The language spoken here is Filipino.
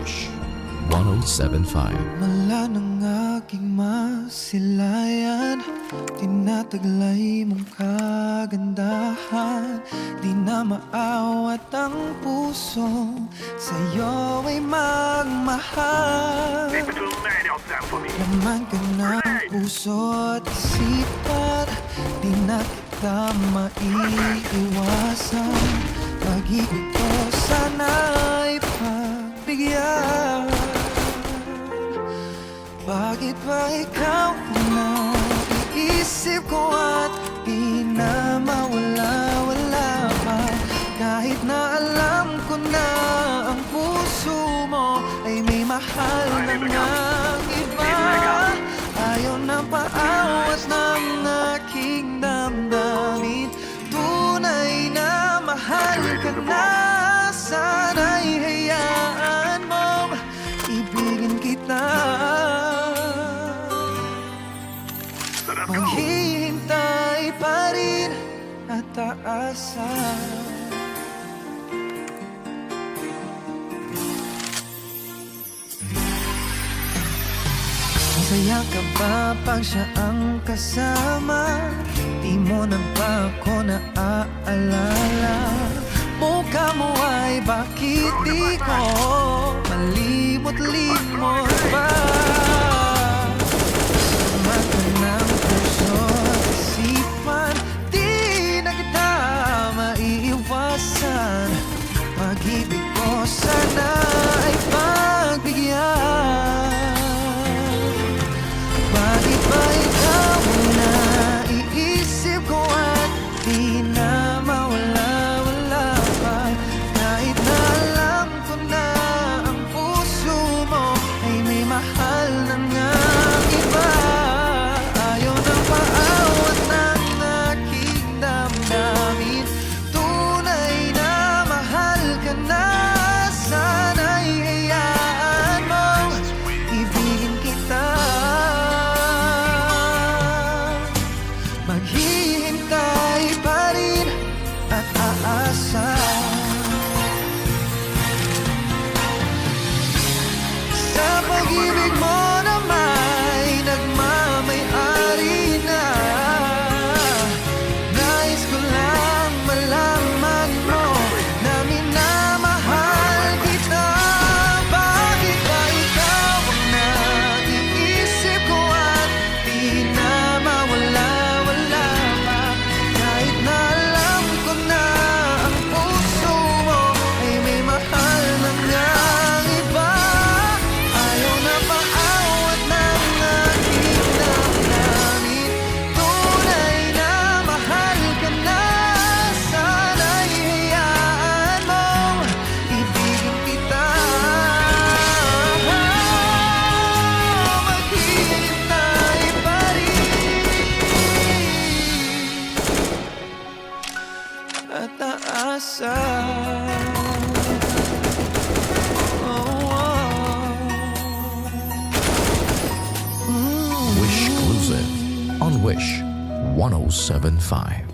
Wish 107.5. Mala ng aking masilayan, tinataglay mong kagandahan. Di na maawat ang puso, sa'yo ay magmahal. Laman ka ng puso at isipan, di na kita maiiwasan. Pag-ibig ko sana'y pagbigyan. Bakit ba ikaw na iisip ko at di na mawala-wala pa? Kahit na alam ko na ang puso mo ay may mahal na ngang iba. Ayaw na paawat ng aking damdamin. Tunay na mahal ka na. Sana'y hayaan mong ibigin kita. Maghihintay pa rin at aasa. Masaya ka ba pag siya ang kasama? Di mo na ba ako naaalala? Mukha mo ay bakit di ko malimot-limot pa? Mata ng puso at isipan, di na kita maiiwasan. Pag-ibig ko sana ay pagbigyan. Bakit ba ikaw na iisip ko at di na mawala-wala pa? Kahit na alam ko na ang puso mo ay may mahal na ngang iba. Ayaw na paawat ng aking damdamin. Tunay na mahal ka na. Sana'y hayaan mong ibigin kita. Maghihintay pa rin at aasa. Sa pag-ibig mo na may nagmamay-ari na. Nais ko lang malaman mo na minamahal kita. Bakit ba ikaw ang naiisip ko at di na mawala-wala pa? Kahit na alam ko na ang puso mo ay may mahal na ngang iba. Ayaw na paawat ng aking damdamin. Tunay na mahal ka na. Sana'y hayaan mong ibigin kita. Maghihintay pa rin at aasa. Wish Exclusive on Wish 107.5.